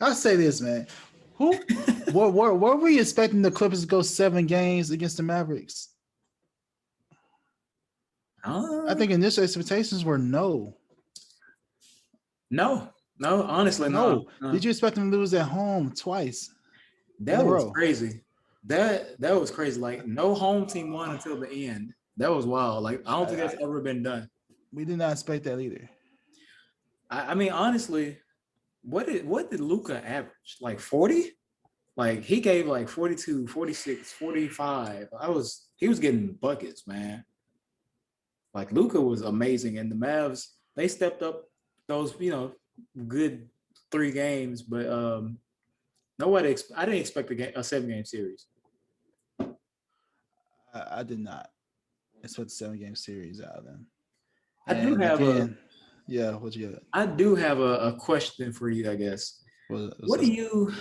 I'll say this, man. Were we expecting the Clippers to go 7 games against the Mavericks? I think initial expectations were no. No, honestly, no. Did you expect them to lose at home twice? That was crazy. That was crazy. Like no home team won until the end. That was wild. Like I don't think that's ever been done. We did not expect that either. I mean, honestly, what did Luka average? Like 40? Like he gave like 42, 46, 45. He was getting buckets, man. Like Luka was amazing, and the Mavs, they stepped up those, good 3 games, but I didn't expect a 7-game series. I did not expect a 7-game series out of them. I do have what you got? I do have a question for you, I guess. What do you?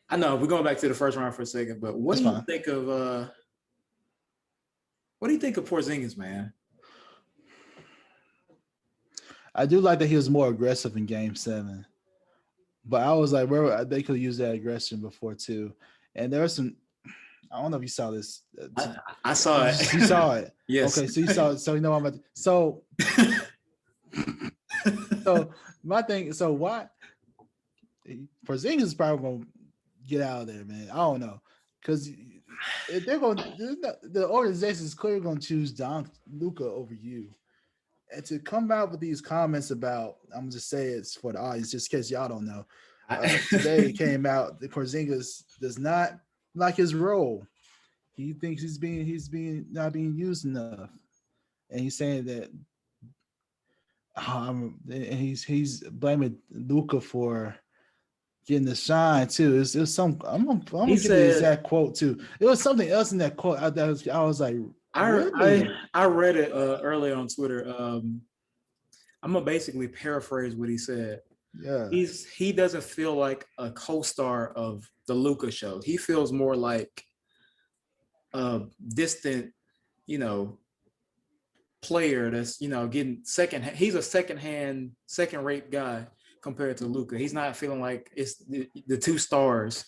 I know we're going back to the first round for a second, but what do you think of? What do you think of Porzingas, man? I do like that he was more aggressive in Game 7, but I was like, bro, they could use that aggression before too. And there was some. I don't know if you saw this. I saw it. You saw it. Yes. Okay, so you saw it. So you know I'm about to, so. So my thing. So why? Porzingas is probably gonna get out of there, man. I don't know, because if they're going, the organization is clearly going to choose Luka over you. And to come out with these comments about, I'm going to say it's for the audience, just in case y'all don't know. Today it came out that Porzingas does not like his role. He thinks he's not being used enough, and he's saying that he's blaming Luka for getting the shine too. It was some. I'm gonna get the exact quote too. It was something else in that quote. I was like, really? I read it earlier on Twitter. I'm gonna basically paraphrase what he said. Yeah, he doesn't feel like a co-star of the Luka show. He feels more like a distant, player that's getting second. He's a second-rate guy compared to Luka. He's not feeling like it's the 2 stars.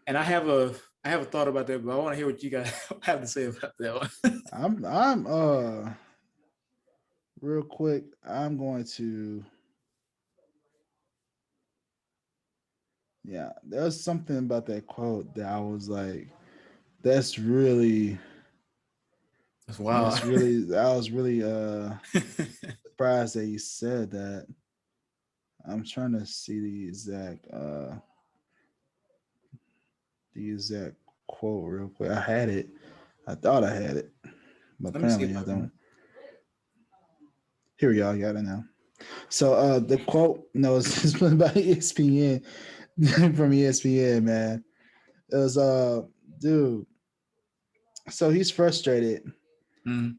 And I have a thought about that, but I want to hear what you guys have to say about that one. I'm real quick. I'm going to. Yeah, there's something about that quote that I was like, that's really. That's wild. I was really surprised that he said that. I'm trying to see the exact quote real quick. I had it. I thought I had it, but apparently I don't. Here we go. I got it now. So the quote, it's by ESPN from ESPN, man. It was dude. So he's frustrated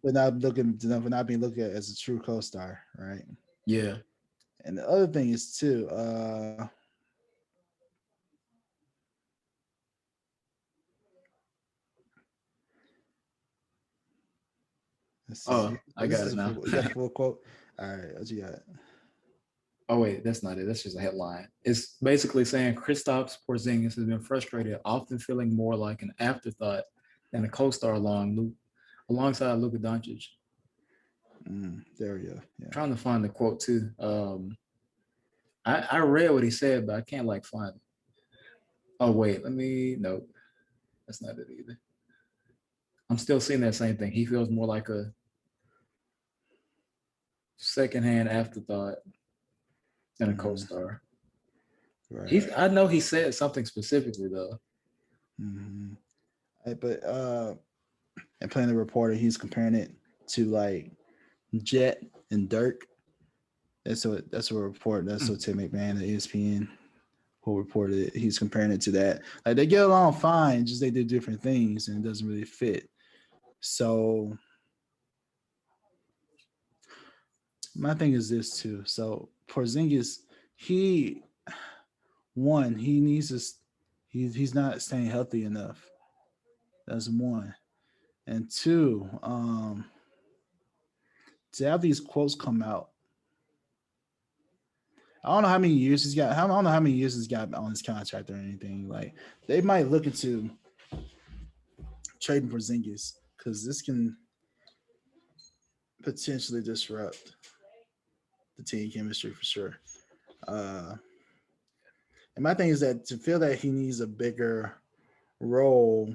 with not being looked at as a true co-star, right? Yeah. And the other thing is too, I got it now. You got the full quote? All right, what you got? Oh, wait, that's not it. That's just a headline. It's basically saying Kristaps Porzingas has been frustrated, often feeling more like an afterthought than a co-star alongside Luka Doncic. There we go. Yeah. I'm trying to find the quote too. I read what he said, but I can't find it. Oh, wait, no, that's not it either. I'm still seeing that same thing. He feels more like a secondhand afterthought than a co-star. Right. I know he said something specifically though. But and playing the reporter, he's comparing it to Jet and Dirk. That's what report. That's what Tim McMahon at ESPN who reported it. He's comparing it to that. Like they get along fine, just they do different things and it doesn't really fit. So my thing is this too. So Porzingis, he needs to. He's not staying healthy enough. That's one, and two, to have these quotes come out. I don't know how many years he's got. I don't know how many years he's got on his contract or anything. Like they might look into trading Porzingis because this can potentially disrupt the team chemistry for sure. Uh, and my thing is that to feel that he needs a bigger role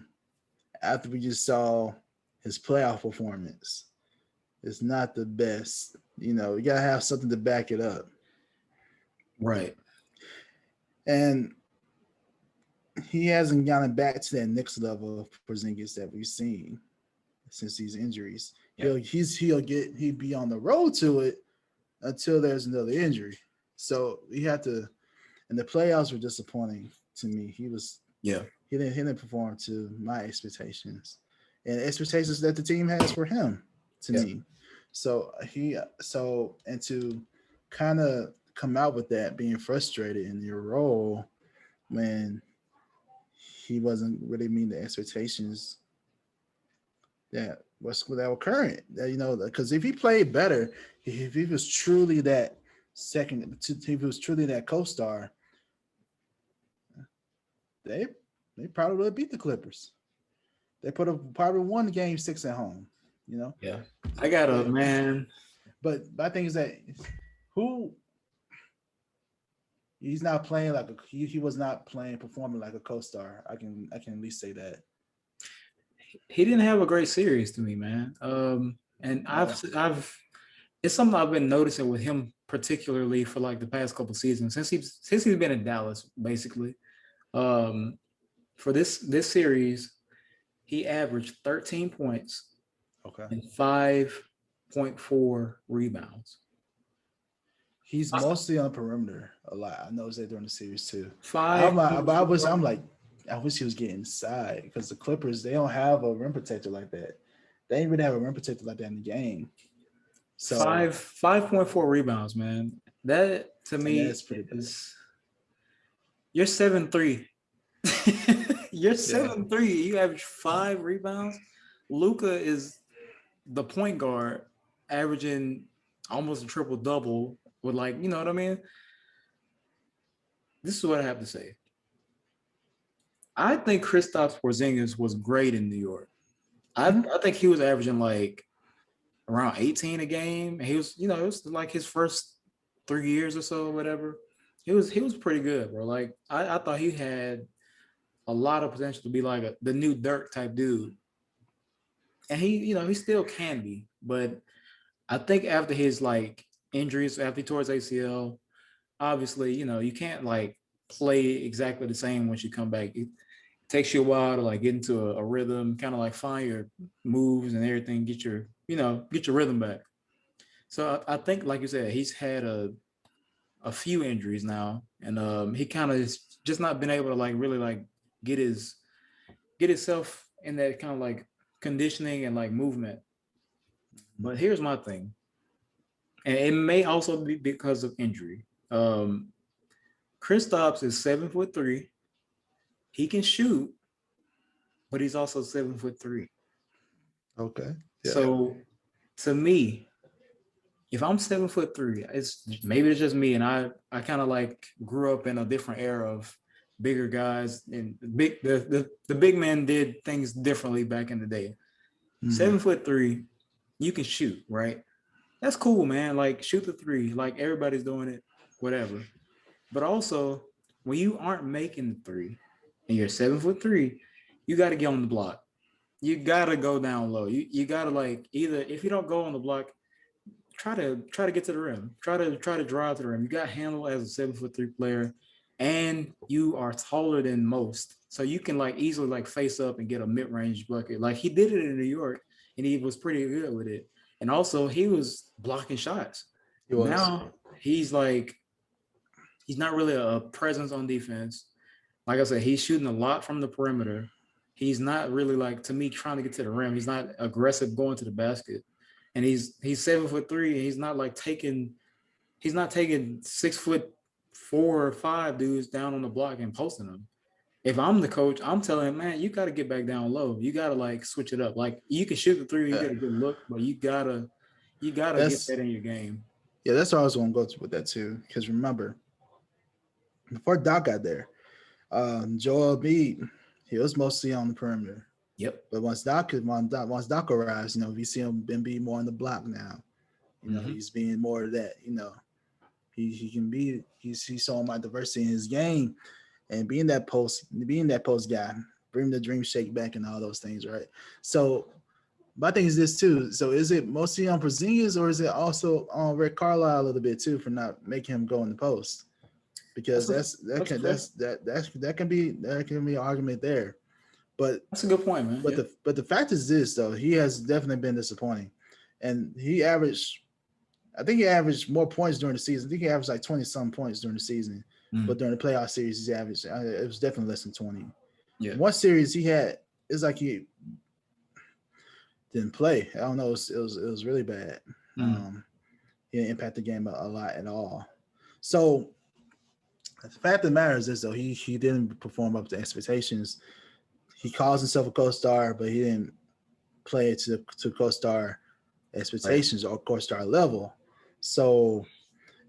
after we just saw his playoff performance is not the best. You know, you gotta have something to back it up. Right. And he hasn't gotten back to that next level of Porzingis that we've seen since these injuries. Yeah. He'll be on the road to it until there's another injury. So he had to, and the playoffs were disappointing to me. He didn't perform to my expectations and expectations that the team has for him to me. So and to kind of come out with that being frustrated in your role when he wasn't really meeting the expectations that were current. That, you know, because if he played better, if he was truly that if he was truly that co-star, they probably would have beat the Clippers. They probably won Game 6 at home. You know. Yeah. I got a man. But my thing is that he's not playing like he was not performing like a co-star. I can at least say that. He didn't have a great series to me, man. And I've it's something I've been noticing with him, particularly for like the past couple seasons since he's been in Dallas, basically. For this series, he averaged 13 points, and 5.4 rebounds. He's mostly on the perimeter a lot. I noticed that during the series too. I wish he was getting inside because the Clippers, they don't have a rim protector like that. They ain't really have a rim protector like that in the game. So 5.4 rebounds, man. That to me is pretty bad. You're 7'3". You're 7'3". You average 5 rebounds. Luka is the point guard, averaging almost a triple double with, like, you know what I mean? This is what I have to say. I think Kristaps Porzingas was great in New York. I think he was averaging like around 18 a game. He was, it was like his first 3 years or so, or whatever. He was pretty good, bro. Like I thought he had a lot of potential to be like the new Dirk type dude. And he still can be, but I think after his like injuries, after he tore his ACL, obviously, you can't like play exactly the same once you come back. It takes you a while to like get into a rhythm, kind of like find your moves and everything, get your rhythm back. So I think, like you said, he's had a few injuries now, and he kind of just not been able to like really like get himself in that kind of like conditioning and like movement. But here's my thing, and it may also be because of injury. Kristaps is 7'3". He can shoot, but he's also 7'3". Okay. Yeah. So to me, if I'm 7'3", it's just me, and I kind of like grew up in a different era of bigger guys, and the big men did things differently back in the day. 7'3", you can shoot, right? That's cool, man. Like, shoot the three. Like, everybody's doing it, whatever. But also, when you aren't making the three and you're 7'3", you got to get on the block. You got to go down low. You got to, like, either if you don't go on the block, try to get to the rim. Try to drive to the rim. You got handle as a 7'3" player, and you are taller than most, so you can like easily like face up and get a mid-range bucket. Like, he did it in New York, and he was pretty good with it. And also, he was blocking shots. Now he's like, he's not really a presence on defense. Like I said, he's shooting a lot from the perimeter. He's not really like, to me, trying to get to the rim. He's not aggressive going to the basket. And he's 7'3", and he's not taking 6'4" or 5 dudes down on the block and posting them. If I'm the coach, I'm telling him, man, you got to get back down low. You got to like switch it up. Like, you can shoot the three, you get a good look, but you gotta get that in your game. Yeah, that's what I was going to go to with that too. Because remember, before Doc got there, Joel Embiid, he was mostly on the perimeter. Yep. But once Doc arrives, we see him been be more on the block now. He's being more of that. He can be he's showing my diversity in his game and being that post guy, bring the dream shake back and all those things, right? So my thing is this too. So is it mostly on Porzingis or is it also on Rick Carlisle a little bit too for not making him go in the post? Because that can be an argument there. But that's a good point, man. But the fact is this though, he has definitely been disappointing. And I think he averaged more points during the season. I think he averaged like 20-some points during the season. But during the playoff series, he averaged it was definitely less than 20. Yeah. One series it's like he didn't play. I don't know. It was really bad. He didn't impact the game a lot at all. So the fact of the matter is this though, he didn't perform up to expectations. He calls himself a co-star, but he didn't play to co-star expectations or co-star level. So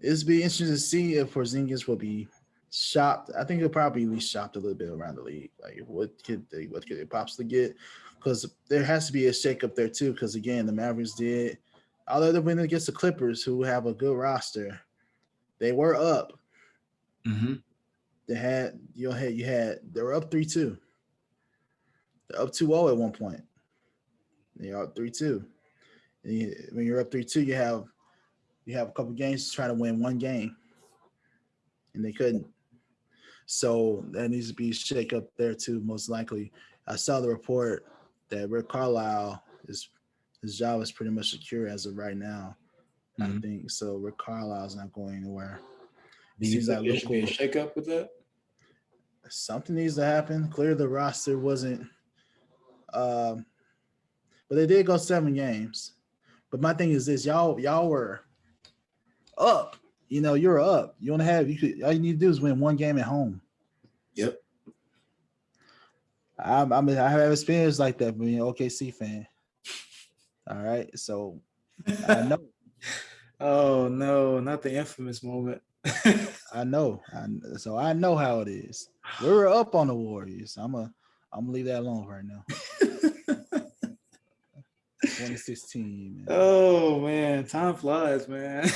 it'll be interesting to see if Porzingis will be shopped. I think he'll probably be shopped a little bit around the league. Like what could they possibly get? Because there has to be a shakeup there too. Because again, the Mavericks did, although they're winning against the Clippers, who have a good roster, they were up. They had they were up 3-2. They're up 2-0 at one point. They're up 3-2. When you're up 3-2, you have a couple games to try to win one game, and they couldn't. So that needs to be shake up there too, most likely. I saw the report that Rick Carlisle his job is pretty much secure as of right now. I think so. Rick Carlisle's not going anywhere. Do you think there should be a shake up with that? Something needs to happen. Clear the roster wasn't, but they did go 7 games. But my thing is this: y'all were up. You're up. You want to have all you need to do is win one game at home. Yep. I have experience like that being an OKC fan. All right, so I know. Oh no, not the infamous moment. I know. So I know how it is. We were up on the Warriors. I'm gonna leave that alone right now. 2016. Man. Oh man, time flies, man.